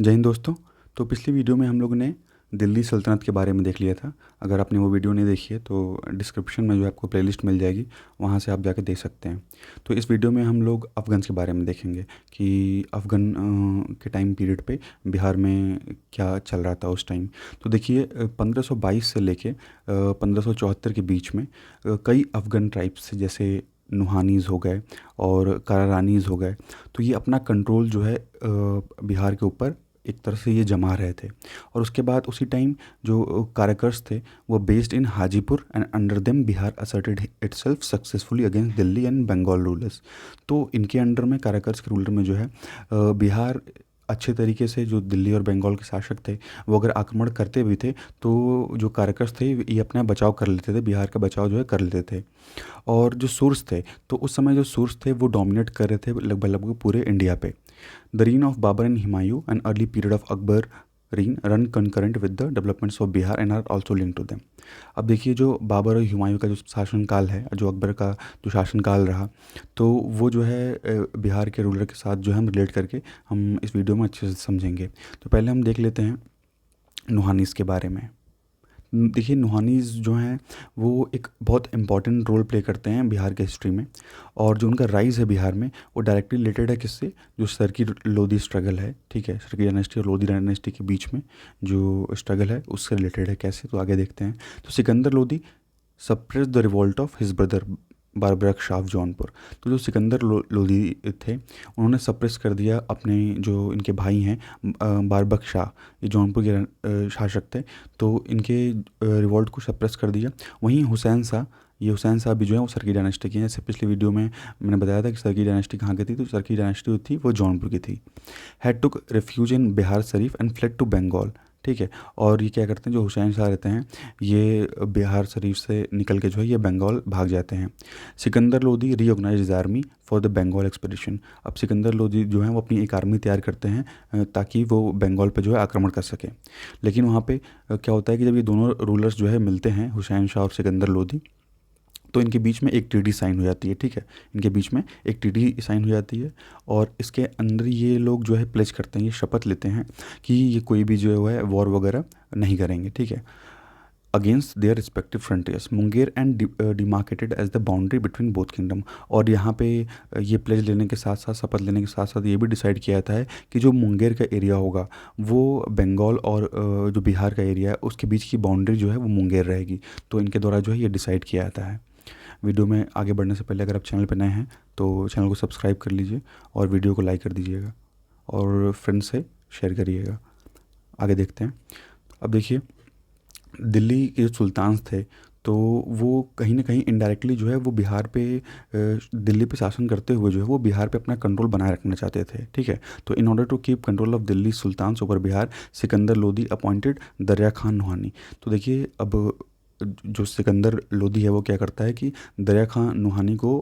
जय हिंद दोस्तों। तो पिछली वीडियो में हम लोग ने दिल्ली सल्तनत के बारे में देख लिया था। अगर आपने वो वीडियो नहीं देखी है तो डिस्क्रिप्शन में जो है आपको प्लेलिस्ट मिल जाएगी, वहाँ से आप जाके देख सकते हैं। तो इस वीडियो में हम लोग अफ़गान के बारे में देखेंगे कि अफ़गान के टाइम पीरियड पे बिहार में क्या चल रहा था उस टाइम। तो देखिए 1522 से लेके 1574 के बीच में कई अफ़गान ट्राइब्स जैसे नुहानीज़ हो गए और कारारानीज़ हो गए, तो ये अपना कंट्रोल जो है बिहार के ऊपर एक तरह से ये जमा रहे थे। और उसके बाद उसी टाइम जो काराकर्स थे वो based in Hajipur and under them Bihar asserted itself successfully against Delhi and Bengal rulers. तो इनके अंडर में काराकर्स के रूलर में जो है बिहार अच्छे तरीके से, जो दिल्ली और बंगाल के शासक थे वो अगर आक्रमण करते भी थे तो जो काराकर्स थे ये अपना बचाव कर लेते थे, बिहार का बचाव जो है कर लेते थे। और जो सुर्स थे, तो उस समय जो सुर्स थे वो डोमिनेट कर रहे थे लगभग लगभग पूरे इंडिया पे। The reign of Babur and Humayun, an early period of Akbar reign, run concurrent with the developments of Bihar and are also linked to them। अब देखिए जो बाबर और हुमायूं का जो शासनकाल है, जो अकबर का जो शासनकाल रहा, तो वो जो है बिहार के रूलर के साथ जो है हम रिलेट करके हम इस वीडियो में अच्छे से समझेंगे। तो पहले हम देख लेते हैं नुहानीस के बारे में। देखिए नुहानीज़ जो हैं वो एक बहुत इम्पॉर्टेंट रोल प्ले करते हैं बिहार के हिस्ट्री में। और जो उनका राइज़ है बिहार में वो डायरेक्टली रिलेटेड है किससे, जो सर की लोधी स्ट्रगल है, ठीक है, सर की डायनेस्टी और लोधी डायनेस्टी के बीच में जो स्ट्रगल है उससे रिलेटेड है। कैसे, तो आगे देखते हैं। तो Sikandar Lodhi suppress the revolt of his brother Barbak Shah of Jaunpur. तो जो सिकंदर लोधी थे उन्होंने सप्रेस कर दिया अपने जो इनके भाई हैं बारबक शाह, ये जौनपुर के शासक थे, तो इनके रिवॉल्ट को सप्रेस कर दिया। वहीं हुसैन शाह, ये हुसैन साहब भी जो है वो सरकी डायनेस्टी के हैं। जैसे पिछली वीडियो में मैंने बताया था कि सरकी डायनेस्टी कहाँ की थी, तो सरकी डायनेस्टी थी वो जौनपुर की थी। Had took refuge in Bihar Sharif and fled to Bengal, ठीक है। और ये क्या करते हैं, जो हुसैन शाह रहते हैं ये बिहार शरीफ से निकल के जो है ये बंगाल भाग जाते हैं। Sikandar Lodi reorganise army for the Bengal expedition. अब सिकंदर लोधी जो है वो अपनी एक आर्मी तैयार करते हैं ताकि वो बंगाल पे जो है आक्रमण कर सकें। लेकिन वहाँ पे क्या होता है कि जब ये दोनों रूलर्स जो है मिलते हैं, हुसैन शाह और सिकंदर लोधी, तो इनके बीच में एक ट्रीटी साइन हो जाती है, ठीक है। इनके बीच में एक ट्रीटी साइन हो जाती है और इसके अंदर ये लोग जो है प्लेज करते हैं, ये शपथ लेते हैं कि ये कोई भी जो है वॉर वगैरह नहीं करेंगे, ठीक है, against their respective frontiers Munger and demarcated as the boundary between both kingdom. और यहाँ पे ये प्लेज लेने के साथ साथ, शपथ लेने के साथ साथ ये भी डिसाइड किया जाता है कि जो मुंगेर का एरिया होगा वो बंगाल और जो बिहार का एरिया है उसके बीच की बाउंड्री जो है वो मुंगेर रहेगी। तो इनके द्वारा जो है ये डिसाइड किया जाता है। वीडियो में आगे बढ़ने से पहले अगर आप चैनल पर नए हैं तो चैनल को सब्सक्राइब कर लीजिए और वीडियो को लाइक कर दीजिएगा और फ्रेंड्स से शेयर करिएगा। आगे देखते हैं। अब देखिए दिल्ली के जो सुल्तान थे तो वो कहीं ना कहीं इनडायरेक्टली जो है वो बिहार पे दिल्ली पे शासन करते हुए जो है वो बिहार पे अपना कंट्रोल बनाए रखना चाहते थे, ठीक है। तो in order to keep control of Delhi sultan over Bihar, Sikandar Lodi appointed Darya Khan Nuhani. तो देखिए अब जो सिकंदर लोधी है वो क्या करता है कि दरिया खां नुहानी को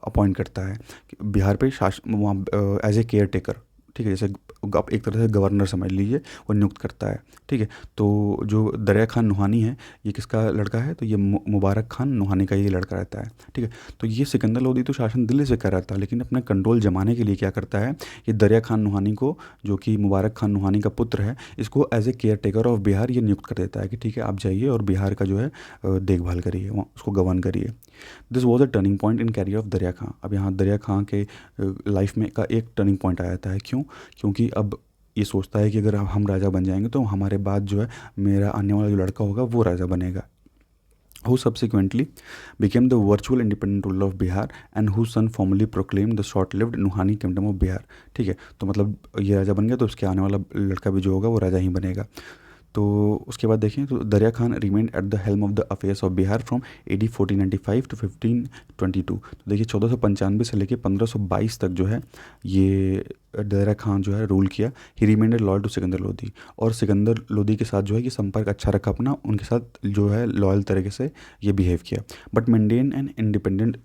अपॉइंट करता है कि बिहार पे शासन वहाँ एज ए केयर टेकर, ठीक है, जैसे आप एक तरह से गवर्नर समझ लीजिए, वो नियुक्त करता है, ठीक है। तो जो दरिया खान नुहानी है ये किसका लड़का है, तो ये मुबारक खान नुहानी का ये लड़का रहता है, ठीक है। तो ये सिकंदर लोधी तो शासन दिल्ली से कर रहा था, लेकिन अपना कंट्रोल जमाने के लिए क्या करता है, ये दरिया खान नुहानी को, जो कि मुबारक खान नुहानी का पुत्र है, इसको as a caretaker of Bihar ये नियुक्त कर देता है कि ठीक है आप जाइए और बिहार का जो है देखभाल करिए, उसको गवर्न करिए। This was a turning point in carrier of दरिया खां। अब यहाँ दरिया खां के लाइफ में का एक टर्निंग पॉइंट आ जाता है। क्यों? क्योंकि अब ये सोचता है कि अगर हम राजा बन जाएंगे तो हमारे बाद जो है मेरा आने वाला जो लड़का होगा वो राजा बनेगा। Who subsequently became the virtual independent ruler of Bihar and whose son formally proclaimed the short-lived Nuhani kingdom of Bihar, ठीक है। तो मतलब ये राजा बन गया तो उसके आने वाला लड़का भी जो होगा वो राजा ही बनेगा। तो उसके बाद देखें तो Darya Khan remained at the helm of the affairs of Bihar from AD 1495 to 1522। तो देखिए 1495 से लेके 1522 तक जो है ये दरिया खान जो है रूल किया। ही रिमेंडेड लॉयल टू सिकंदर लोधी, और सिकंदर लोधी के साथ जो है ये संपर्क अच्छा रखा अपना, उनके साथ जो है लॉयल तरीके से ये बिहेव किया, बट मेंटेन एन इंडिपेंडेंट।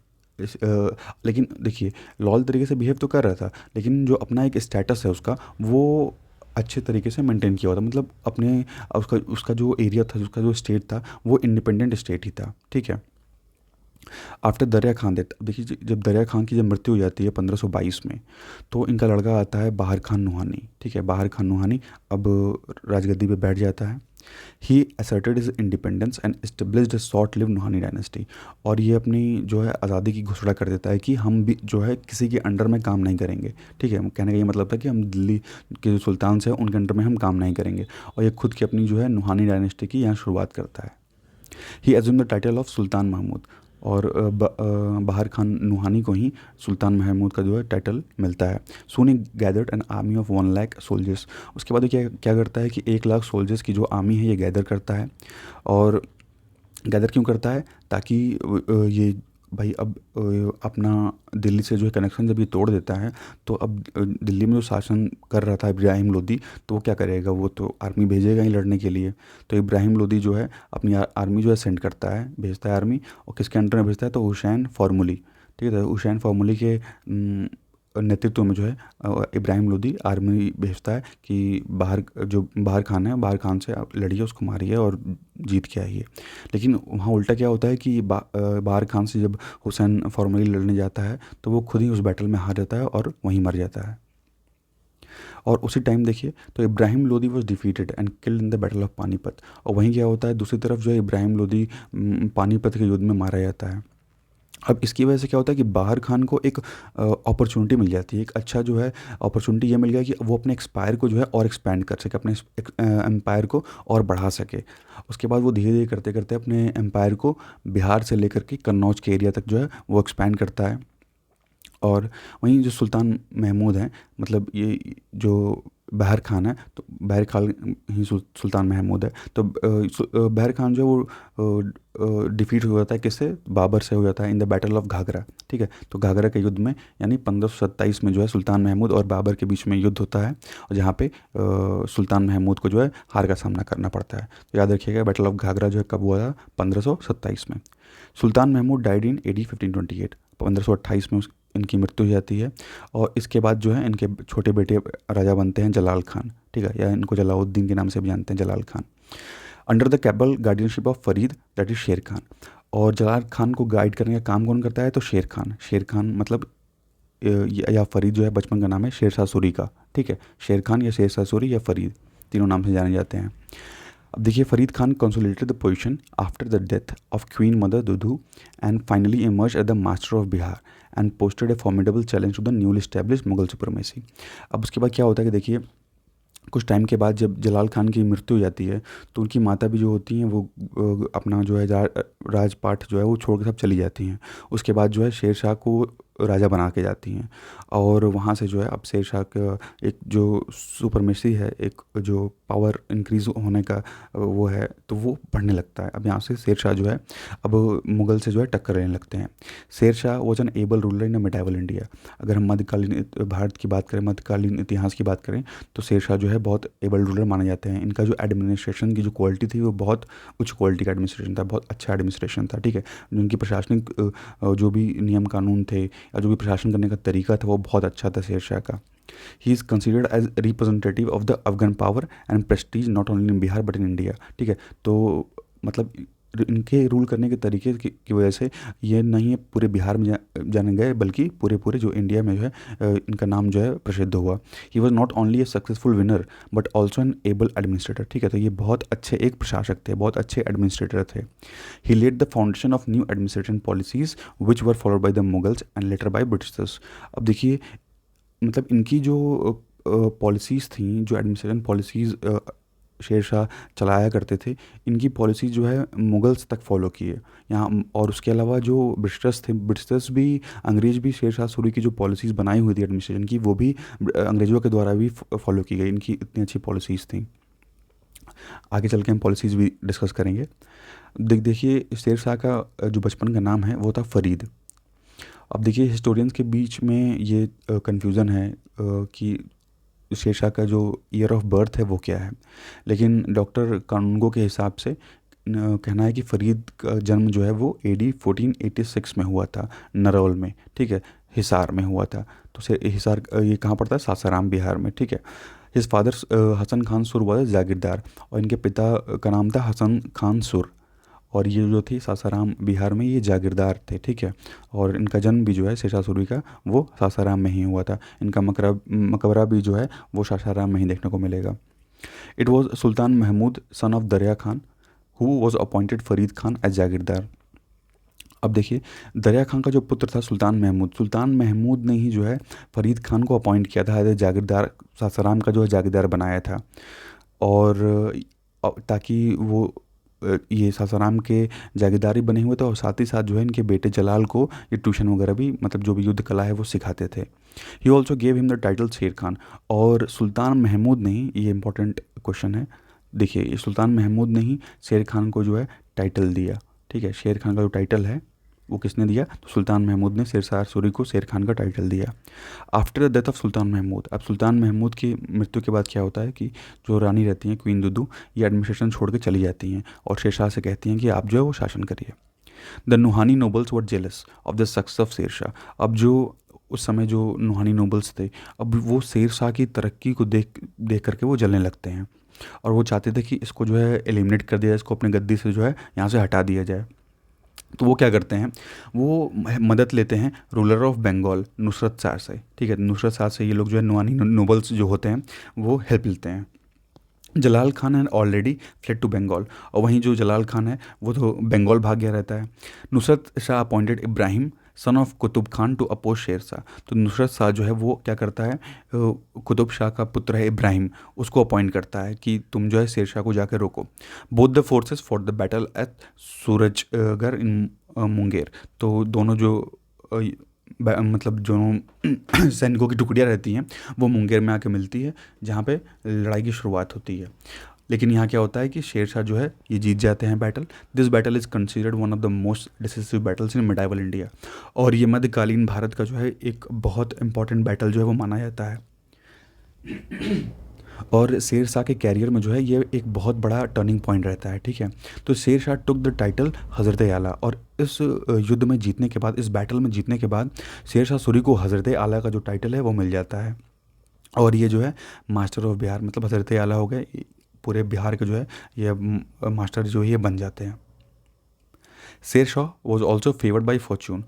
लेकिन देखिए लॉयल तरीके से बिहेव तो कर रहा था, लेकिन जो अपना एक स्टेटस है उसका वो अच्छे तरीके से मेंटेन किया हुआ था। मतलब अपने उसका उसका जो एरिया था, उसका जो स्टेट था वो इंडिपेंडेंट स्टेट ही था, ठीक है। आफ्टर दरिया खान डेथ, अब देखिए जब दरिया खान की जब मृत्यु हो जाती है 1522 में, तो इनका लड़का आता है बाहर खान नुहानी, ठीक है, बाहर खान नुहानी अब राजगद्दी पे बैठ जाता है। ही asserted his independence and established a short lived Nuhani dynasty, और ये अपनी जो है आज़ादी की घोषणा कर देता है कि हम भी जो है किसी के अंडर में काम नहीं करेंगे, ठीक है, कहने का ये मतलब था कि हम दिल्ली के जो सुल्तान से उनके अंडर में हम काम नहीं करेंगे, और ये खुद की अपनी जो है नुहानी डायनेस्टी की यहाँ शुरुआत करता है। ही एज्यूम द टाइटल ऑफ सुल्तान महमूद, और बाहर खान नुहानी को ही सुल्तान महमूद का जो है टाइटल मिलता है। Soon he gathered an army of 1 lakh soldiers, उसके बाद ये क्या क्या करता है कि 1 लाख सोल्जर्स की जो आर्मी है ये गैदर करता है। और गैदर क्यों करता है, ताकि ये भाई अब अपना दिल्ली से जो है कनेक्शन जब ये तोड़ देता है, तो अब दिल्ली में जो शासन कर रहा था इब्राहिम लोदी, तो वो क्या करेगा, वो तो आर्मी भेजेगा ही लड़ने के लिए। तो इब्राहिम लोदी जो है अपनी आर्मी जो है सेंड करता है, भेजता है आर्मी, और किसके अंडर में भेजता है, तो हुसैन फार्मूली, ठीक है, तो हुसैन फार्मूली के नेतृत्व में जो है इब्राहिम लोदी आर्मी भेजता है कि बाहर खान है, बाहर खान से आप लड़िए, उसको मारिए और जीत के आइए। लेकिन वहाँ उल्टा क्या होता है कि बाहर खान से जब हुसैन फॉर्मली लड़ने जाता है, तो वो खुद ही उस बैटल में हार जाता है और वहीं मर जाता है। और उसी टाइम देखिए तो Ibrahim Lodi was defeated and killed in the battle of Panipat, और वहीं क्या होता है, दूसरी तरफ जो है इब्राहिम लोदी पानीपत के युद्ध में मारा जाता है। अब इसकी वजह से क्या होता है कि बाहर खान को एक अपॉर्चुनिटी मिल जाती है, एक अच्छा जो है अपॉर्चुनिटी ये मिल गया कि वो अपने एक्सपायर को जो है और एक्सपैंड कर सके, अपने एम्पायर को और बढ़ा सके। उसके बाद वो धीरे धीरे करते करते अपने एम्पायर को बिहार से लेकर के कन्नौज के एरिया तक जो है वो एक्सपैंड करता है। और वहीं जो सुल्तान महमूद हैं, मतलब ये जो बहर खान है, तो बहर खान ही सुल्तान महमूद है, तो बहर खान जो है वो डिफीट हो जाता है किससे, बाबर से हो जाता है in the battle of Ghaghra, ठीक है, तो घाघरा के युद्ध में, यानी 1527 में जो है सुल्तान महमूद और बाबर के बीच में युद्ध होता है, और जहाँ पे सुल्तान महमूद को जो है हार का सामना करना पड़ता है। तो याद रखिएगा बैटल ऑफ घाघरा जो है कब हुआ था, 1527 में। सुल्तान महमूद डाइड इन AD 1528, 1528 में इनकी मृत्यु हो जाती है। और इसके बाद जो है इनके छोटे बेटे राजा बनते हैं जलाल खान, ठीक है, या इनको जलाउद्दीन के नाम से भी जानते हैं, Jalal Khan, under the capable guardianship of Farid that is Sher Khan. और जलाल खान को गाइड करने का काम कौन करता है, तो शेर खान। शेर खान मतलब या फरीद जो है बचपन का नाम है शेर शाह सूरी का, ठीक है, शेर खान या शेर शाह सूरी या फरीद, तीनों नाम से जाने जाते हैं। अब देखिए Farid Khan consolidated the position after the death of queen mother Dudhu and finally emerge as the master of Bihar and posted a formidable challenge to the newly establish Mughal supremacy. अब उसके बाद क्या होता है कि देखिए कुछ टाइम के बाद जब जलाल खान की मृत्यु हो जाती है, तो उनकी माता भी जो होती हैं वो अपना जो है राजपाट जो है वो छोड़ के सब चली जाती हैं। उसके बाद जो है शेर शाह को राजा बना के जाती हैं, और वहाँ से जो है अब शेर शाह का एक जो सुपरमेसी है, एक जो पावर इंक्रीज होने का वो है, तो वो बढ़ने लगता है। अब यहाँ से शेर शाह जो है अब मुग़ल से जो है टक्कर लेने लगते हैं। Sher Shah was an able ruler in a medieval India. अगर हम मध्यकालीन भारत की बात करें, मध्यकालीन इतिहास की बात करें, तो शेर शाह जो है बहुत एबल रूलर माने जाते हैं। इनका जो एडमिनिस्ट्रेशन की जो क्वालिटी थी वो बहुत उच्च क्वालिटी का एडमिनिस्ट्रेशन था, बहुत अच्छा एडमिनिस्ट्रेशन था, ठीक है। उनकी प्रशासनिक जो भी नियम कानून थे या जो भी प्रशासन करने का तरीका था वो बहुत अच्छा था शेर शाह का। He is considered as representative of the Afghan power and prestige not only in Bihar but in India, ठीक है। तो मतलब इनके रूल करने के तरीके की वजह से ये नहीं है पूरे बिहार में जाने गए, बल्कि पूरे पूरे जो इंडिया में जो है इनका नाम जो है प्रसिद्ध हुआ। He was not only A successful winner but also an able administrator, ठीक है, तो ये बहुत अच्छे एक प्रशासक थे, बहुत अच्छे एडमिनिस्ट्रेटर थे। He laid the foundation of new administration policies which were followed by the Mughals and later by Britishers. अब देखिए मतलब इनकी जो पॉलिसीज़ थी, जो एडमिनिस्ट्रेशन पॉलिसीज़ शेर शाह चलाया करते थे, इनकी पॉलिसी जो है मुगल्स तक फॉलो किए यहाँ। और उसके अलावा जो ब्रिटिशर्स थे, ब्रिटिशर्स भी, अंग्रेज़ भी शेर शाह सूरी की जो पॉलिसीज़ बनाई हुई थी एडमिनिस्ट्रेशन की, वो भी अंग्रेज़ों के द्वारा भी फॉलो की गई। इनकी इतनी अच्छी पॉलिसीज़ थी। आगे चल के हम पॉलिसीज़ भी डिस्कस करेंगे। देखिए शेर शाह का जो बचपन का नाम है वो था फरीद। अब देखिए हिस्टोरियंस के बीच में ये कन्फ्यूज़न है कि शेर शाह का जो ईयर ऑफ बर्थ है वो क्या है, लेकिन डॉक्टर कानूनगो के हिसाब से कहना है कि फ़रीद का जन्म जो है वो AD 1486 में हुआ था, नरौल में, ठीक है, हिसार में हुआ था। तो से हिसार ये कहाँ पड़ता है, सासाराम बिहार में, ठीक है। हिज फादर हसन खान सुर वाज जागीरदार, और इनके पिता का नाम था हसन खान सुर। और ये जो थे सासाराम बिहार में ये जागीरदार थे, ठीक है। और इनका जन्म भी जो है शेरशाह सूरी का वो सासाराम में ही हुआ था। इनका मकबरा भी जो है वो सासाराम में ही देखने को मिलेगा। It was Sultan Mahmud son of Dariya Khan who was appointed Farid Khan as jagirdar. अब देखिए, दरिया खान का जो पुत्र था सुल्तान महमूद ने ही जो है फरीद खान को अपॉइंट किया था एज जागीरदार, सासाराम का जो है जागीरदार बनाया था। और ताकि वो ये सासाराम के जागीरदारी बने हुए थे, और साथ ही साथ जो है इनके बेटे जलाल को ये ट्यूशन वगैरह भी, मतलब जो भी युद्ध कला है वो सिखाते थे। He also gave him the title शेर खान। और सुल्तान महमूद ने ही, ये इंपॉर्टेंट क्वेश्चन है, देखिए ये सुल्तान महमूद ने ही शेर खान को जो है टाइटल दिया, ठीक है। शेर खान का जो टाइटल है वो किसने दिया, तो सुल्तान महमूद ने शेरशाह सूरी को शेर खान का टाइटल दिया। After the death of sultan Mahmood, अब सुल्तान महमूद की मृत्यु के बाद क्या होता है कि जो रानी रहती हैं क्वीन दुदू, ये एडमिनिस्ट्रेशन छोड़ के चली जाती हैं और शेरशाह से कहती हैं कि आप जो है वो शासन करिए। The Nuhani nobles were jealous of the success of Sher Shah. अब जो उस समय जो नुहानी नोबल्स थे, अब वो शेरशाह की तरक्की को देख देख करके वो जलने लगते हैं, और वो चाहते थे कि इसको जो है एलिमिनेट कर दिया जाए, इसको अपने गद्दी से जो है यहाँ से हटा दिया जाए। तो वो क्या करते हैं, वो मदद लेते हैं रूलर ऑफ बंगाल नुसरत शाह से, ठीक है। नुसरत शाह से ये लोग जो है नुआनी नोबल्स जो होते हैं वो हेल्प लेते हैं। जलाल खान है ऑलरेडी फ्लेड टू बंगाल, और वहीं जो जलाल खान है वो तो बंगाल भाग गया रहता है। Nusrat Shah appointed Ibrahim son of Qutub Khan to oppose Sher Shah. तो नुसरत शाह जो है वो क्या करता है, कुतुब शाह का पुत्र है इब्राहिम, उसको अपॉइंट करता है कि तुम जो है शेर शाह को जाकर रोको। Both the forces for the battle at Surajgarh in Munger. तो दोनों जो मतलब जो सैनिकों की टुकड़ियाँ रहती हैं वो मुंगेर में आके मिलती है, जहाँ पे लड़ाई की शुरुआत होती है। लेकिन यहाँ क्या होता है कि शेरशाह जो है ये जीत जाते हैं battle. This battle is considered one of the most decisive battles in medieval India. और ये मध्यकालीन भारत का जो है एक बहुत इंपॉर्टेंट बैटल जो है वो माना जाता है। और शेरशाह के कैरियर में जो है ये एक बहुत बड़ा टर्निंग पॉइंट रहता है, ठीक है। तो शेरशाह टुक द टाइटल हज़रत आला, और इस युद्ध में जीतने के बाद, इस बैटल में जीतने के बाद शेरशाह सूरी को हज़रत आला का जो टाइटल है वो मिल जाता है। और ये जो है मास्टर ऑफ बिहार, मतलब हज़रत आला हो गए, पूरे बिहार के जो है ये मास्टर जो है ये बन जाते हैं। Sher Shah was also favoured by fortune,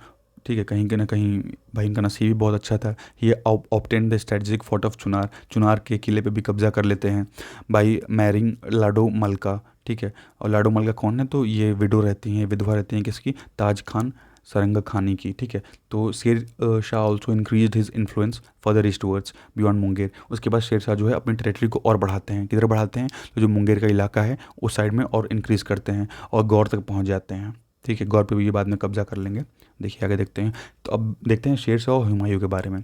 ठीक है। कहीं ना कहीं भाई इनका नसीब भी बहुत अच्छा था। ये obtain the strategic fort of Chunar, Chunar के किले पे भी कब्जा कर लेते हैं बाई मैरिंग लाडो मलका, ठीक है। और लाडो मलका कौन है, तो ये विडो रहती हैं, विधवा रहती हैं किसकी, ताज खान सरंगा खानी की, ठीक है। तो Sher Shah also increase his influence further eastwards beyond Munger. उसके बाद शेर शाह जो है अपनी टेरिटरी को और बढ़ाते हैं, किधर बढ़ाते हैं, तो जो मुंगेर का इलाका है उस साइड में और इंक्रीज़ करते हैं और गौर तक पहुँच जाते हैं, ठीक है। गौर पे भी ये बाद में कब्जा कर लेंगे, देखिए आगे देखते हैं। तो अब देखते हैं शेर शाह और हुमायूं के बारे में।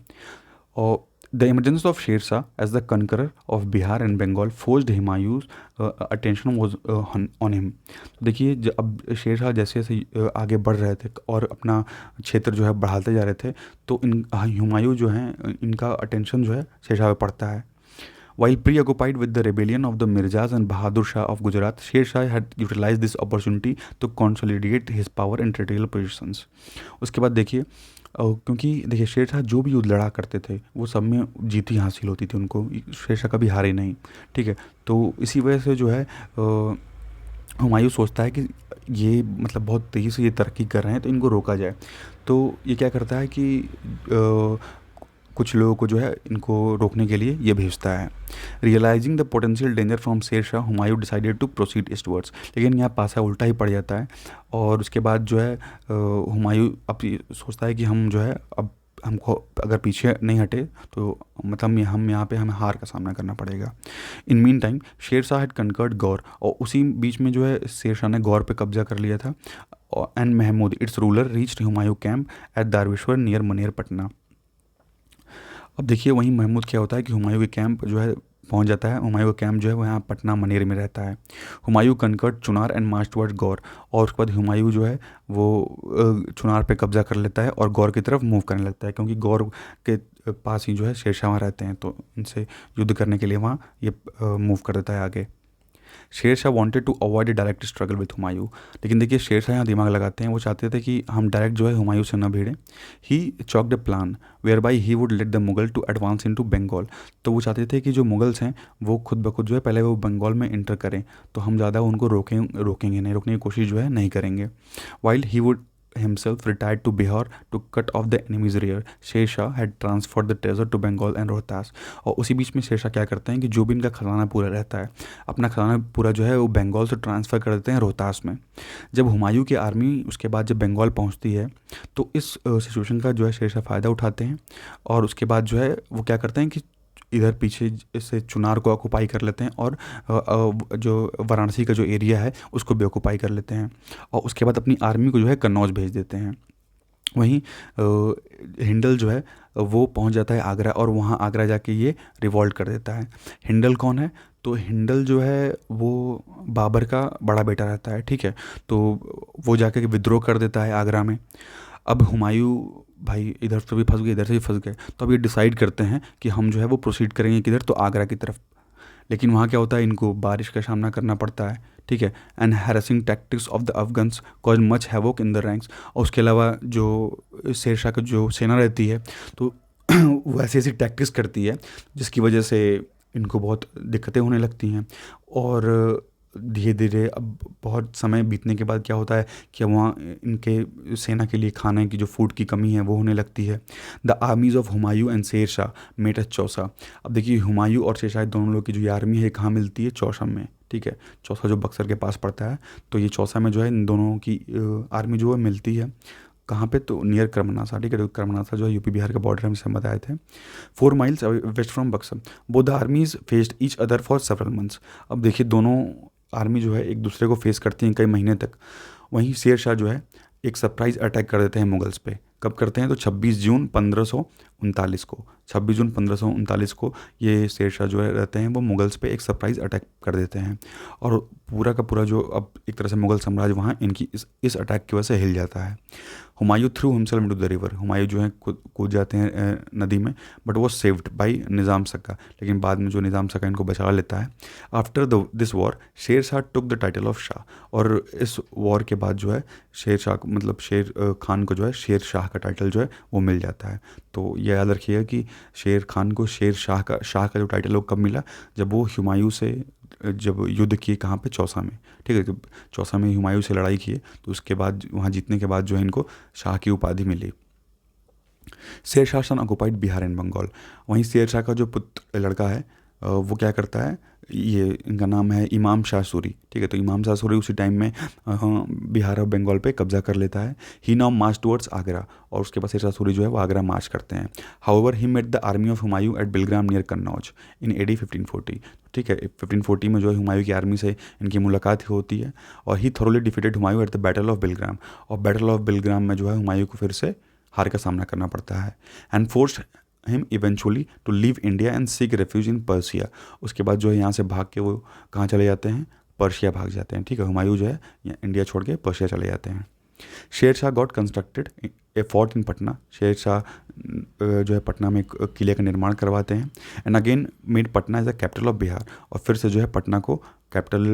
और the emergence of Sher Shah as the conqueror of Bihar and Bengal forced Humayun attention was on him. तो देखिए अब शेर शाह जैसे जैसे आगे बढ़ रहे थे और अपना क्षेत्र जो है बढ़ाते जा रहे थे, तो इन हुमायूं जो हैं इनका अटेंशन जो है शेर शाह पे पड़ता है। While preoccupied with the rebellion of the Mirzas and Bahadur Shah of Gujarat, Sher Shah had utilized this opportunity to consolidate his power in territorial positions. उसके बाद देखिए क्योंकि देखिए शेर शाह जो भी युद्ध लड़ा करते थे वो सब में जीत ही हासिल होती थी उनको, शेर शाह कभी हारे नहीं, ठीक है। तो इसी वजह से जो है हुमायूं सोचता है कि ये मतलब बहुत तेज़ी से ये तरक्की कर रहे हैं तो इनको रोका जाए। तो ये क्या करता है कि कुछ लोगों को जो है इनको रोकने के लिए ये भेजता है। Realising the potential danger from Sher Shah, Humayun decided to proceed eastwards. लेकिन यहाँ पासा उल्टा ही पड़ जाता है, और उसके बाद जो है हुमायूं अब सोचता है कि हम जो है अब हमको अगर पीछे नहीं हटे तो मतलब हम यहाँ पे हमें हार का सामना करना पड़ेगा। In mean time Sher Shah had conquered गौर, और उसी बीच में जो है शेर शाह ने गौर पे कब्जा कर लिया था। And Mahmud its ruler reached Humayun camp at Darweshwar near Maner Patna. अब देखिए वहीं महमूद क्या होता है कि हुमायूं के कैंप जो है पहुंच जाता है। हुमायूं का कैंप जो है वो यहाँ पटना मनेर में रहता है। Humayun conquered Chunar and march toward Gaur, और उसके बाद हुमायूं जो है वो चुनार पे कब्जा कर लेता है और गौर की तरफ मूव करने लगता है, क्योंकि गौर के पास ही जो है शेर शाह वहाँ रहते हैं, तो इनसे युद्ध करने के लिए वहाँ ये मूव कर देता है आगे। Sher Shah wanted to avoid a direct struggle with Humayun. लेकिन देखिए शेर शाह यहाँ दिमाग लगाते हैं, वो चाहते थे कि हम डायरेक्ट जो है हुमायूं से न भिड़ें। He chalked a plan whereby he would let the Mughal to advance into Bengal. तो वो चाहते थे कि जो मुगल्स हैं वो खुद ब खुद जो है पहले वो बंगाल में इंटर करें, तो हम ज़्यादा उनको रोकेंगे नहीं, रोकने की कोशिश जो है नहीं करेंगे। While he would himself retired to Bihar to cut off the enemy's rear. Sher Shah had transferred the treasure to Bengal and Rohtas। और उसी बीच में शेर शाह क्या करते हैं कि जो भी इनका खजाना पूरा रहता है, अपना खजाना पूरा जो है वो बंगाल से ट्रांसफ़र कर देते हैं रोहतास में। जब हुमायूं की आर्मी उसके बाद जब बंगाल पहुंचती है तो इस सिचुएशन का जो है शेर शाह फ़ायदा उठाते हैं, और उसके बाद जो है वो क्या करते हैं कि इधर पीछे से चुनार को ऑक्यूपाई कर लेते हैं, और जो वाराणसी का जो एरिया है उसको भी ऑक्यूपाई कर लेते हैं, और उसके बाद अपनी आर्मी को जो है कन्नौज भेज देते हैं। वहीं हिंडल जो है वो पहुंच जाता है आगरा, और वहां आगरा जाके ये रिवॉल्ट कर देता है। हिंडल कौन है? तो हिंडल जो है वो बाबर का बड़ा बेटा रहता है, ठीक है। तो वो जाके विद्रोह कर देता है आगरा में। अब हुमायूं भाई इधर से भी फंस गए, इधर से भी फंस गए, तो अब ये डिसाइड करते हैं कि हम जो है वो प्रोसीड करेंगे किधर, तो आगरा की तरफ। लेकिन वहाँ क्या होता है, इनको बारिश का सामना करना पड़ता है, ठीक है। And harassing tactics of the Afghans cause much havoc in the ranks. और उसके अलावा जो शेर शाह की जो सेना रहती है तो वो ऐसी ऐसी टैक्टिक्स करती है जिसकी वजह से इनको बहुत दिक्कतें होने लगती हैं। और धीरे धीरे अब बहुत समय बीतने के बाद क्या होता है कि वहाँ इनके सेना के लिए खाने की जो फूड की कमी है वो होने लगती है। The armies of Humayun and Sher Shah met at Chausa. अब देखिए हुमायूं और शेर शाह दोनों लोग की जो ये आर्मी है कहाँ मिलती है? चौसा में, ठीक है। चौसा जो बक्सर के पास पड़ता है, तो ये चौसा में जो है इन दोनों की आर्मी जो है मिलती है। कहाँ पे? तो नियर कर्मनासा, ठीक है। तो कर्मनासा जो है यूपी बिहार का बॉर्डर हम से बताए थे, 4 miles west from Buxar. Both the armies faced each other for several months. अब देखिए दोनों आर्मी जो है एक दूसरे को फेस करती हैं कई महीने तक। वहीं शेर शाह जो है एक सरप्राइज़ अटैक कर देते हैं मुगल्स पे। कब करते हैं? तो 26 जून 1539 को, 26 जून 1539 को ये शेर शाह जो है रहते हैं वो मुगल्स पे एक सरप्राइज़ अटैक कर देते हैं, और पूरा का पूरा जो अब एक तरह से मुगल साम्राज्य वहाँ इनकी इस अटैक की वजह से हिल जाता है। Humayun through himself into the river. Humayun जो है कूद जाते हैं नदी में, बट वो सेव्ड बाई निज़ाम सक्का। लेकिन बाद में जो निज़ाम सक्का इनको बचा लेता है। After this war Sher Shah took the title of Shah. और इस वॉर के बाद जो है शेर शाह मतलब शेर खान को जो है शेर शाह का टाइटल जो है वो मिल जाता है। तो ये याद रखिएगा कि शेर खान को शेर शाह का जो टाइटल है वो कब मिला? जब वो हुमायूं से जब युद्ध किए, कहाँ पे? चौसा में, ठीक है। जब चौसा में हुमायूं से लड़ाई किए तो उसके बाद वहाँ जीतने के बाद जो है इनको शाह की उपाधि मिली। शेर शाह सन ऑक्युपाइड बिहार एंड बंगाल। वहीं शेर शाह का जो पुत्र लड़का है वो क्या करता है, ये इनका नाम है इमाम शाह सूरी, ठीक है। तो इमाम शाह सूरी उसी टाइम में बिहार और बंगाल पे कब्जा कर लेता है। ही नाउ मार्च टुवर्ड्स आगरा, और उसके बाद शेर शाह सूरी जो है वो आगरा मार्च करते हैं। However he met the army of Humayun at Bilgram near Kannauj in AD 1540, ठीक है। 1540 में जो है हुमायूं की आर्मी से इनकी मुलाकात होती है, और he thoroughly defeated Humayun at the battle of Bilgram. और बैटल ऑफ बिलग्राम में जो है हुमायूं को फिर से हार का सामना करना पड़ता है। And forced him eventually to leave India and seek refuge in Persia. उसके बाद जो है यहाँ से भाग के वो कहाँ चले जाते हैं? पर्शिया भाग जाते हैं, ठीक है। हुमायूं जो है इंडिया छोड़ के पर्शिया चले जाते हैं। शेर शाह गॉट कंस्ट्रक्टेड ए फोर्ट इन पटना। शेर शाह जो है पटना में एक किले का निर्माण करवाते हैं। And again made Patna as the capital of Bihar, और फिर से जो है पटना को कैपिटल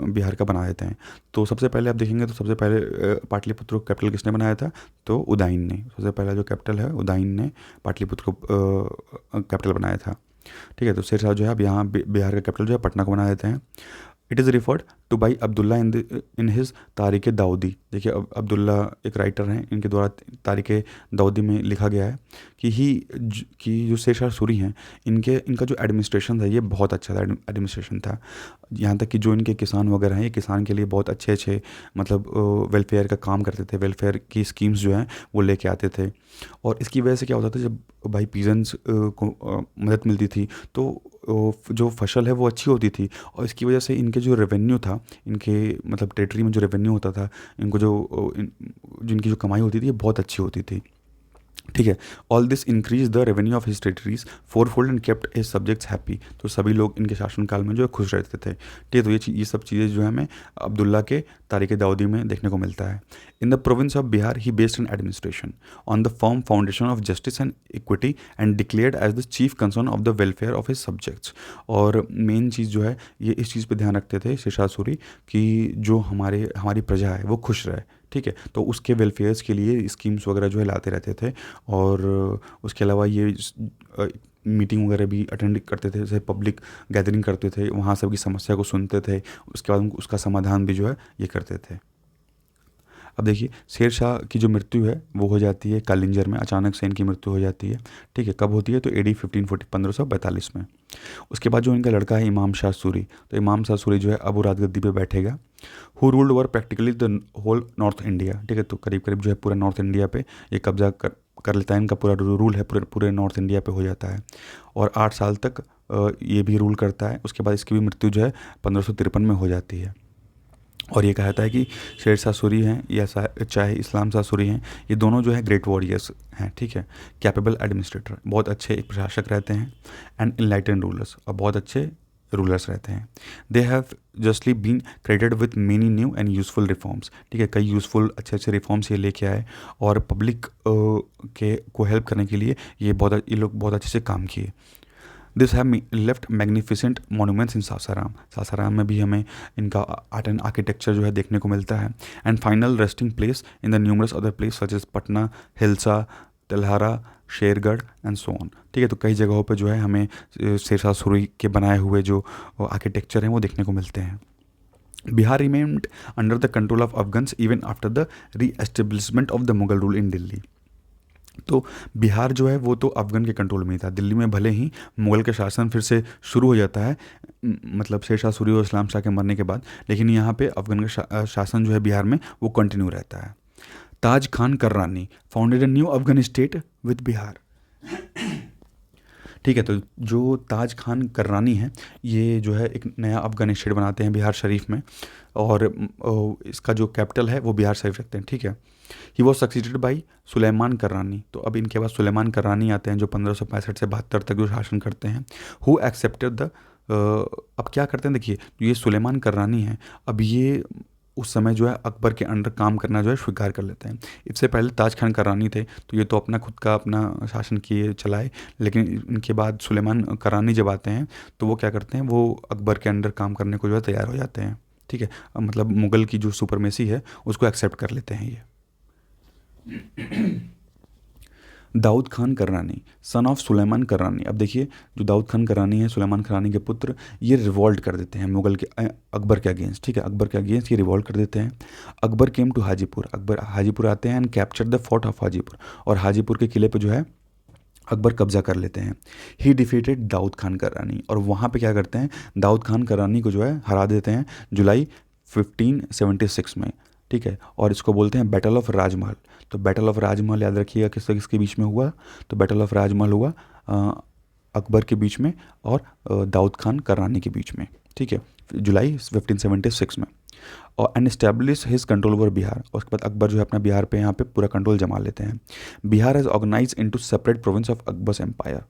बिहार का बना देते हैं। तो सबसे पहले आप देखेंगे तो सबसे पहले पाटलिपुत्र को कैपिटल किसने बनाया था? तो उदयन ने। सबसे पहला जो कैपिटल है उदयन ने पाटलिपुत्र को कैपिटल बनाया था, ठीक है। तो शेर शाह जो है अब यहाँ बिहार का कैपिटल जो है पटना को बना देते हैं। It is referred two by Abdullah in his तारीख़ दाऊदी। देखिए अब्दुल्ला एक राइटर हैं, इनके द्वारा तारीख़ दाऊदी में लिखा गया है कि जो शेर शाह सूरी हैं इनका जो एडमिनिस्ट्रेशन था ये बहुत अच्छा था एडमिनिस्ट्रेशन था। यहाँ तक कि जो इनके किसान वगैरह हैं ये किसान के लिए बहुत अच्छे अच्छे मतलब वेलफेयर का काम करते थे, वेलफेयर की स्कीम्स जो हैं वो लेके आते थे। और इसकी वजह से क्या होता था, जब भाई पीजेंट्स को मदद मिलती थी तो जो फसल है वो अच्छी होती थी, और इसकी वजह से इनके जो रेवेन्यू था, इनके मतलब टेरिटरी में जो रेवेन्यू होता था, इनको जिनकी जो कमाई होती थी ये बहुत अच्छी होती थी। ठीक है। All this increase the revenue of his territories fourfold and kept his subjects happy. तो सभी लोग इनके शासनकाल में जो है खुश रहते थे। ठीक है, तो ये सब चीज़ें जो है हमें अब्दुल्ला के तारीख दाऊदी में देखने को मिलता है। In the province of Bihar he based an administration on the firm foundation of justice and equity and declared as the chief concern of the welfare of his subjects. और मेन चीज़ जो है ये इस चीज़ पर ध्यान रखते थे शेरशाह सूरी कि जो हमारी प्रजा है वो खुश रहे। ठीक है, तो उसके वेलफेयर्स के लिए स्कीम्स वगैरह जो है लाते रहते थे। और उसके अलावा ये मीटिंग वगैरह भी अटेंड करते थे, जैसे पब्लिक गैदरिंग करते थे, वहाँ सबकी समस्या को सुनते थे, उसके बाद उसका समाधान भी जो है ये करते थे। अब देखिए शेर शाह की जो मृत्यु है वो हो जाती है कालिंजर में, अचानक से इनकी मृत्यु हो जाती है। ठीक है, कब होती है? तो AD 1542 में। उसके बाद जो इनका लड़का है इमाम शाह सूरी, तो इमाम शाह सूरी जो है अब वो राजगद्दी पे बैठेगा। Who ruled over practically the whole north India. ठीक है, तो करीब करीब जो है पूरा नॉर्थ इंडिया पे ये कब्जा कर लेता है। इनका पूरा रूल है पूरे नॉर्थ इंडिया पे हो जाता है और 8 साल तक ये भी रूल करता है। उसके बाद इसकी भी मृत्यु जो है 1553 में हो जाती है। और ये कहता है कि शेर शाह सूरी हैं या चाहे इस्लाम शाह सूरी हैं, ये दोनों जो है ग्रेट वॉरियर्स हैं। ठीक है, कैपेबल एडमिनिस्ट्रेटर, बहुत अच्छे एक प्रशासक रहते हैं, एंड इनलाइटेंड रूलर्स, और बहुत अच्छे रूलर्स रहते हैं। They have justly been credited with many new and useful reforms. ठीक है, कई यूज़फुल अच्छे अच्छे रिफॉर्म्स ये लेके आए और पब्लिक के को हेल्प करने के लिए ये लोग बहुत अच्छे से काम किए। This have left magnificent monuments in Sasaram. Sasaram में भी हमें इनका आर्ट एंड आर्किटेक्चर जो है देखने को मिलता है। And final resting place in the numerous other place such as Patna, Hilsa, Telhara, Shergarh and so on. ठीक है, तो कई जगहों पे जो है हमें शेर शाह सूरी के बनाए हुए जो आर्किटेक्चर हैं वो देखने को मिलते हैं। Bihar remained under the control of Afghans even after the re establishment of the Mughal rule in Delhi. तो बिहार जो है वो तो अफगान के कंट्रोल में ही था। दिल्ली में भले ही मुग़ल का शासन फिर से शुरू हो जाता है, मतलब शेर शाह सूरी और इस्लाम शाह के मरने के बाद, लेकिन यहाँ पे अफगान का शासन जो है बिहार में वो कंटिन्यू रहता है। Taj Khan Karrani founded a new Afghan state with Bihar. ठीक है, तो जो ताज खान कर्रानी है ये जो है एक नया अफगान स्टेट बनाते हैं बिहार शरीफ में, और इसका जो कैपिटल है वो बिहार शरीफ रखते हैं। ठीक है, he was succeeded by Sulaiman Karrani. तो अब इनके बाद सुलेमान कर्रानी आते हैं जो 1565 से 72 तक जो शासन करते हैं। हु एक्सेप्टेड द अब क्या करते हैं, देखिए ये सुलेमान कर्रानी है, अब ये उस समय जो है अकबर के अंडर काम करना जो है स्वीकार कर लेते हैं। इससे पहले ताज खान कर्रानी थे, तो ये तो अपना खुद का अपना शासन किए चलाए, लेकिन इनके बाद सुलेमान कर्रानी जब आते हैं तो वो क्या करते हैं, वो अकबर के अंडर काम करने को जो है तैयार हो जाते हैं। ठीक है, मतलब मुग़ल की जो सुपरमेसी है उसको एक्सेप्ट कर लेते हैं ये। Daud Khan Karrani son of Sulaiman Karrani. अब देखिए जो दाऊद खान कर्रानी है, सुलेमान कर्रानी के पुत्र, ये रिवॉल्ट कर देते हैं मुग़ल के अकबर के अगेंस्ट। ठीक है, अकबर के अगेंस्ट ये रिवॉल्ट कर देते हैं। अकबर केम टू हाजीपुर, अकबर हाजीपुर आते हैं and capture the fort of Hajipur, और हाजीपुर के किले पे जो है अकबर कब्जा कर लेते हैं। ही डिफीटेड दाऊद खान कर्रानी, और वहाँ पे क्या करते हैं, दाऊद खान कर्रानी को जो है हरा देते हैं जुलाई 1576 में। ठीक है, और इसको बोलते हैं बैटल ऑफ राजमहल। तो बैटल ऑफ राजमहल याद रखिएगा किसके बीच में हुआ, तो बैटल ऑफ राजमहल हुआ अकबर के बीच में और दाऊद खान कर्रानी के बीच में। ठीक है, जुलाई 1576 में। और and establish his control over Bihar, और उसके बाद अकबर जो है अपना बिहार पे यहाँ पे पूरा कंट्रोल जमा लेते हैं। Bihar has organise into separate province of Akbar's empire.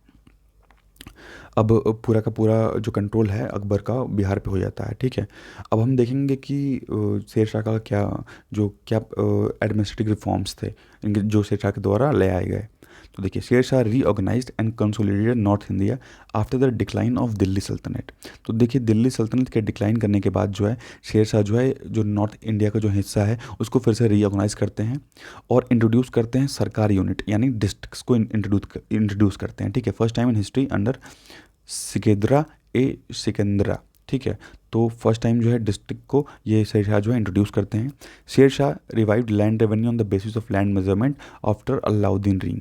अब पूरा का पूरा जो कंट्रोल है अकबर का बिहार पे हो जाता है। ठीक है, अब हम देखेंगे कि शेर शाह का क्या एडमिनिस्ट्रेटिव रिफॉर्म्स थे इनके जो शेर शाह के द्वारा ले आए गए। तो देखिए Sher Shah reorganised and consolidated north India after the decline of Delhi Sultanate. तो देखिए दिल्ली सल्तनत के डिक्लाइन करने के बाद जो है शेर शाह जो है जो नॉर्थ इंडिया का जो हिस्सा है उसको फिर से रीऑर्गेनाइज करते हैं और इंट्रोड्यूस करते हैं सरकारी यूनिट यानी डिस्ट्रिक्ट्स को इंट्रोड्यूस करते हैं। ठीक है, first time in history under Sikandra. ठीक है, तो फर्स्ट टाइम जो है डिस्ट्रिक्ट को ये शेर शाह जो है इंट्रोड्यूस करते हैं। Sher Shah revived land revenue on the basis of land measurement after Alauddin रिंग।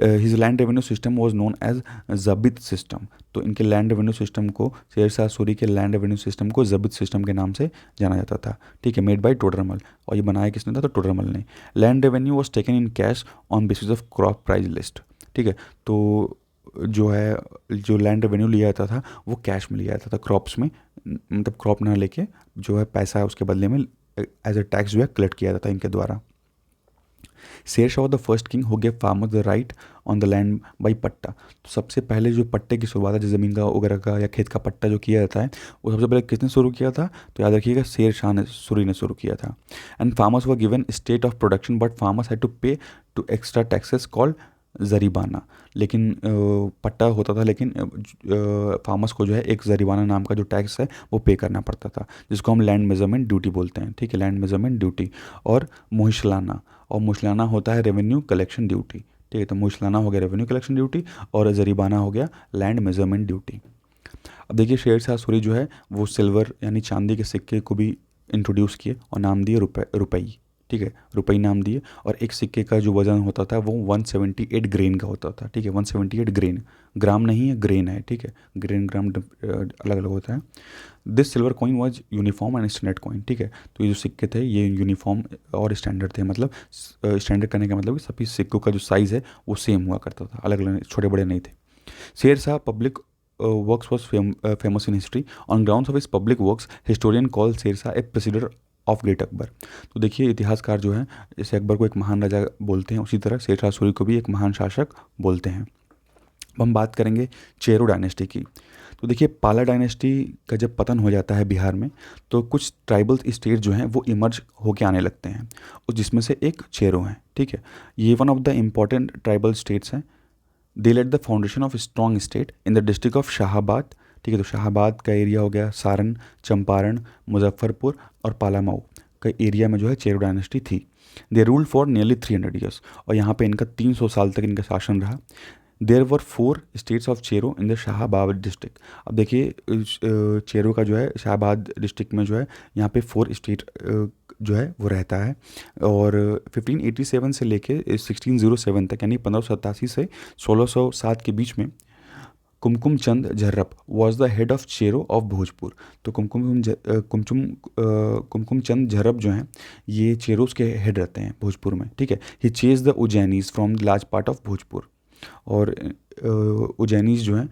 His land revenue system was known as Zabt system. तो इनके लैंड रेवेन्यू सिस्टम को, शेर शाह सूरी के लैंड रेवेन्यू सिस्टम को जबित सिस्टम के नाम से जाना जाता था। ठीक है, मेड बाय टोडरमल, और ये बनाया किसने था, तो टोडरमल ने। Land revenue was taken in cash on basis of crop price list. ठीक है, तो जो है जो लैंड रेवेन्यू लिया जाता था वो कैश में लिया जाता था, क्रॉप्स में, मतलब क्रॉप ना लेके जो है पैसा है उसके बदले में एज ए टैक्स जो है कलेक्ट किया जाता था इनके द्वारा। Sher Shah the first king who gave farmers the right on the land by पट्टा। तो सबसे पहले जो पट्टे की शुरुआत है, जो ज़मीन का वगैरह का या खेत का पट्टा जो किया जाता है, वो सबसे पहले किसने शुरू किया था? तो याद रखिएगा, शेर शाह ने सूरी ने शुरू किया था। And farmers were given state of production but farmers had to pay two extra taxes called jaribana. लेकिन पट्टा होता था, लेकिन फार्मर्स को जो है एक जरीबाना नाम का जो टैक्स है वो पे करना पड़ता था, जिसको हम लैंड मेजरमेंट ड्यूटी बोलते हैं। ठीक है, लैंड मेजरमेंट ड्यूटी और मुहिशलाना। और मुहिशलाना होता है रेवेन्यू कलेक्शन ड्यूटी। ठीक है, तो मुहिशलाना हो गया रेवेन्यू कलेक्शन ड्यूटी और जरीबाना हो गया लैंड मेजरमेंट ड्यूटी। अब देखिए, शेर शाह सूरी जो है वो सिल्वर यानी चांदी के सिक्के को भी इंट्रोड्यूस किए और नाम दिए रुपई। ठीक है, रुपई नाम दिए। और एक सिक्के का जो वज़न होता था वो 178 ग्रेन का होता था। ठीक है, 178 ग्रेन, ग्राम नहीं है, ग्रेन है। ठीक है, ग्रेन ग्राम अलग अलग होता है। This silver coin was uniform and standard coin. ठीक है, तो ये जो सिक्के थे ये यूनिफॉर्म और स्टैंडर्ड थे। मतलब स्टैंडर्ड करने का मतलब कि सभी सिक्कों का जो साइज़ है वो सेम हुआ करता था, अलग अलग, छोटे बड़े नहीं थे। Sher Shah public works was famous in history. On grounds of his public works, historian call Sher Shah A president of great Akbar. तो देखिए, इतिहासकार जो है जैसे अकबर को एक महान राजा बोलते हैं, उसी तरह शेर शाह सूरी को भी एक महान शासक बोलते हैं। अब हम बात करेंगे चेरो डायनेस्टी की। तो देखिए, पाला डायनेस्टी का जब पतन हो जाता है बिहार में, तो कुछ ट्राइबल स्टेट जो हैं वो इमर्ज होके आने लगते हैं, और जिसमें से एक चेरो है। ठीक है, ये one of the important tribal states हैं। They laid the foundation of strong state in the district of Shahabad. ठीक है, तो शाहाबाद का एरिया हो गया, सारण, चंपारण, मुजफ्फरपुर और पालामाऊ का एरिया में जो है चेरो डायनेस्टी थी। दे रूल फॉर नियरली 300 ईयर्स, और यहाँ पे इनका 300 साल तक इनका शासन रहा। There were 4 states of Chero in the Shahabad district. अब देखिए, चेरो का जो है शाहाबाद डिस्ट्रिक्ट में जो है यहाँ पे 4 स्टेट जो है वो रहता है। और 1587 से लेके 1607 तक, यानी 1587 से 1607 के बीच में Kumkum Chand Jharap was the head of Chero of Bhojpur. तो कुमकुम चंद झर्रप जो हैं ये चेरोस के हेड रहते हैं भोजपुर में। ठीक है, he chase the Ujjainis from the large part of Bhojpur. और उज्जैनीज जो हैं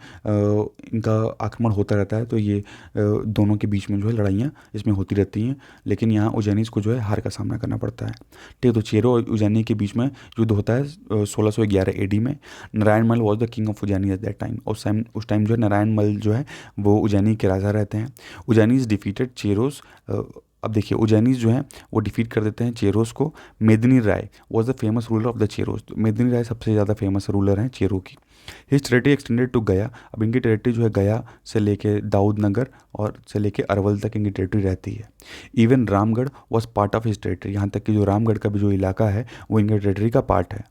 इनका आक्रमण होता रहता है, तो ये दोनों के बीच में जो है लड़ाइयाँ इसमें होती रहती हैं, लेकिन यहाँ उज्जैनीज को जो है हार का सामना करना पड़ता है। ठीक है, तो चेरो और उज्जैनी के बीच में युद्ध होता है 1611 एडी में। नारायण मल was the king of Ujjaini at that time. उस टाइम जो है नारायण मल जो है वो उज्जैनी के राजा रहते हैं। उज्जैनीज डिफीटेड चेरोस। अब देखिए, उज्जैनीज जो हैं वो डिफीट कर देते हैं चेरोस को। Medini Rai was the famous ruler of the Cheros. Medini Rai सबसे ज़्यादा फेमस रूलर हैं चेरो की। हिज टेरिटरी एक्सटेंडेड टू गया। अब इनकी टेरिटरी जो है गया से लेके दाऊद नगर और से लेके अरवल तक इनकी टेरिटरी रहती है। Even Ramgarh was part of his territory. यहाँ तक कि जो रामगढ़ का भी जो इलाका है वो इनके टेरिटरी का पार्ट है।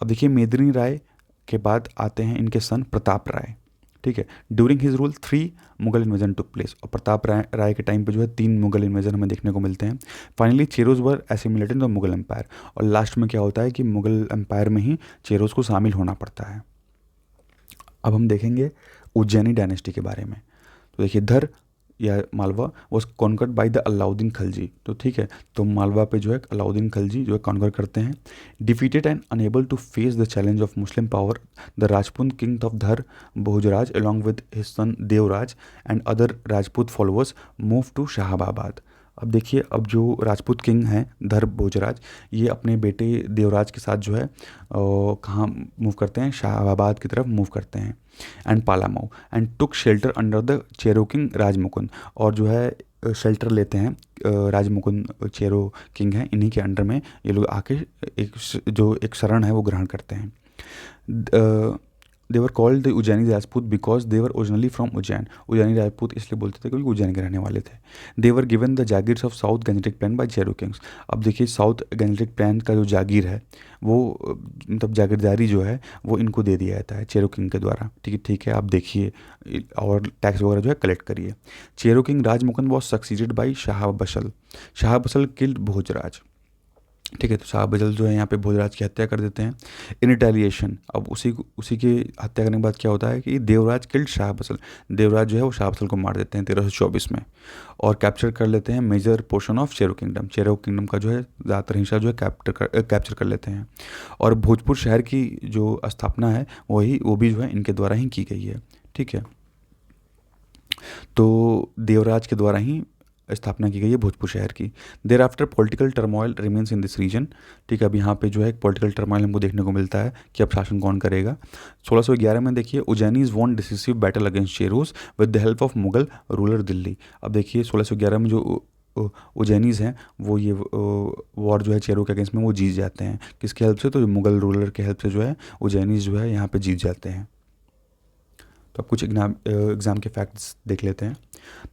अब देखिए, मेदिनी राय के बाद आते हैं इनके सन प्रताप राय। ठीक है, during his rule 3 Mughal invasion took place. और प्रताप राय के टाइम पे जो है 3 मुगल इन्वेजन हमें देखने को मिलते हैं। Finally Cheros were assimilated in the Mughal empire. और लास्ट में क्या होता है कि मुगल एम्पायर में ही चेरोज को शामिल होना पड़ता है। अब हम देखेंगे उज्जैनी डायनेस्टी के बारे में। तो देखिए, धर या Malwa was conquered by the Alauddin Khalji. तो ठीक है, तो मालवा पे जो है अलाउद्दीन खलजी जो है कॉन्कर करते हैं। Defeated and unable to face the challenge of Muslim power, the Rajput king of Dhar Bhojraj along with his son Devraj and other Rajput followers move to Shahabad. अब देखिए, अब जो राजपूत किंग हैं धर भोजराज, ये अपने बेटे देवराज के साथ जो है कहाँ मूव करते हैं? शाहाबाद की तरफ मूव करते हैं। And Palamau and took shelter under the Chero king Rajmukund. और जो है शेल्टर लेते हैं राजमुकुंद चेरो किंग हैं, इन्हीं के अंडर में ये लोग आके एक शरण है वो ग्रहण करते हैं। They were called the Ujjaini Rajput because they were originally from Ujjain. Ujjaini Rajput इसलिए बोलते थे क्योंकि उज्जैन के रहने वाले थे। They were given the jagirs of south Gangetic plain by Chero kings. अब देखिए, साउथ गंजटिक प्लान का जो जागीर है वो मतलब जागीरदारी जो है वो इनको दे दिया जाता है चेरो किंग के द्वारा। ठीक है, आप देखिए और टैक्स वगैरह जो है कलेक्ट करिए। Chero king Rajmukund was succeeded by Shah Bashal. Shah Bashal killed Bhojraj. ठीक है, तो शाह बशल जो है यहाँ पे भोजराज की हत्या कर देते हैं इन रिटेलिएशन। अब उसी की हत्या करने के बाद क्या होता है कि देवराज किल्ड शाह बशल। देवराज जो है वो शाह बशल को मार देते हैं 1324 में, और कैप्चर कर लेते हैं major portion of Chero kingdom. Chero kingdom का जो है ज़्यादातर हिस्सा जो है कैप्चर कर लेते हैं। और भोजपुर शहर की जो स्थापना है वो भी जो है इनके द्वारा ही की गई है। ठीक है, तो देवराज के द्वारा ही स्थापना की गई है भोजपुर शहर की। Thereafter political turmoil remains in this region. ठीक है, अब यहाँ पे जो है पॉलिटिकल टर्मोइल हमको देखने को मिलता है कि अब शासन कौन करेगा। 1611 में देखिए Ujjainis won decisive battle against Cheros with the help of Mughal ruler Delhi. अब देखिए 1611 में जो उज्जैनीज हैं वो ये वॉर जो है चेरों के अगेंस्ट में वो जीत जाते हैं। किसकी हेल्प से? तो मुगल रूलर के हेल्प से जो है उज्जैनीज जो है यहाँ पे जीत जाते हैं। तो अब कुछ एग्जाम के फैक्ट्स देख लेते हैं।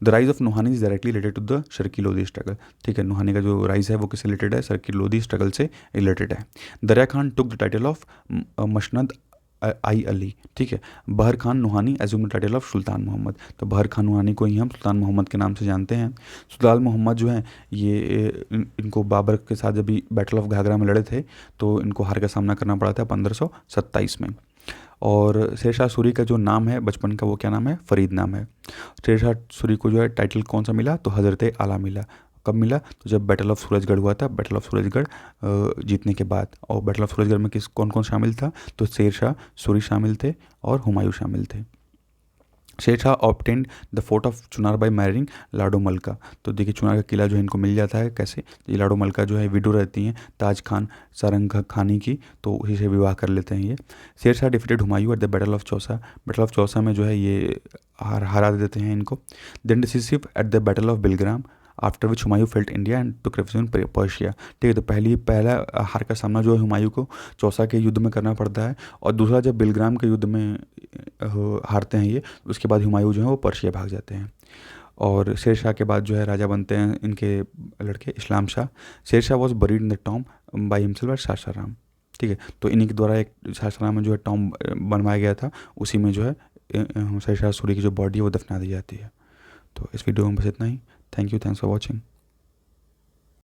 The rise of Nuhani is directly related to the Sharqi Lodhi struggle. ठीक है, नुहानी का जो राइज है वो किससे रिलेटेड है? शर्की लोधी स्ट्रगल से रिलेटेड है। Dariya Khan took the title of Masnad i Ali. ठीक है, Bahar Khan Nuhani assume the title of Sultan Muhammad. तो बहर खान नुहानी को ही हम सुल्तान मोहम्मद के नाम से जानते हैं। सुल्तान मोहम्मद जो है ये इनको बाबर के साथ जब भी बैटल ऑफ घाघरा में लड़े थे तो इनको हार का सामना करना पड़ा था 1527 में। और शेरशाह सूरी का जो नाम है बचपन का वो क्या नाम है? फरीद नाम है। शेरशाह सूरी को जो है टाइटल कौन सा मिला? तो हज़रत आला मिला। कब मिला? तो जब बैटल ऑफ सूरजगढ़ हुआ था, बैटल ऑफ सूरजगढ़ जीतने के बाद। और बैटल ऑफ सूरजगढ़ में किस कौन कौन शामिल था? तो शेरशाह सूरी शामिल थे और हुमायूं शामिल थे। Shershah obtained the fort of Chunar by marrying Lado Malka. तो देखिए चुनार का किला जो है इनको मिल जाता है कैसे? ये लाडो मलका जो है विडो रहती हैं ताज खान सारंग खानी की, तो उसी से विवाह कर लेते हैं ये। Sher Shah defeated Humayun at the battle of Chausa. Battle of Chausa में जो है ये हरा देते हैं इनको। Then decisive at the battle of Bilgram after which Humayun felt India and took refuge in Persia. ठीक है, तो पहला हार का सामना जो है हुमायूं को चौसा के युद्ध में करना पड़ता है, और दूसरा जब बिलग्राम के युद्ध में हारते हैं ये, उसके बाद हुमायूं जो है वो पर्शिया भाग जाते हैं। और शेरशाह के बाद जो है राजा बनते हैं इनके लड़के Islam Shah. Shershah was buried in the tomb by himself at Sasaram. ठीक है, तो इन्हीं के द्वारा एक सासाराम में जो है टॉम बनवाया गया था, उसी में जो है शेरशाह सूरी की जो बॉडी है वो दफना दी जाती है। तो इस वीडियो में बस इतना ही। Thank you, thanks for watching.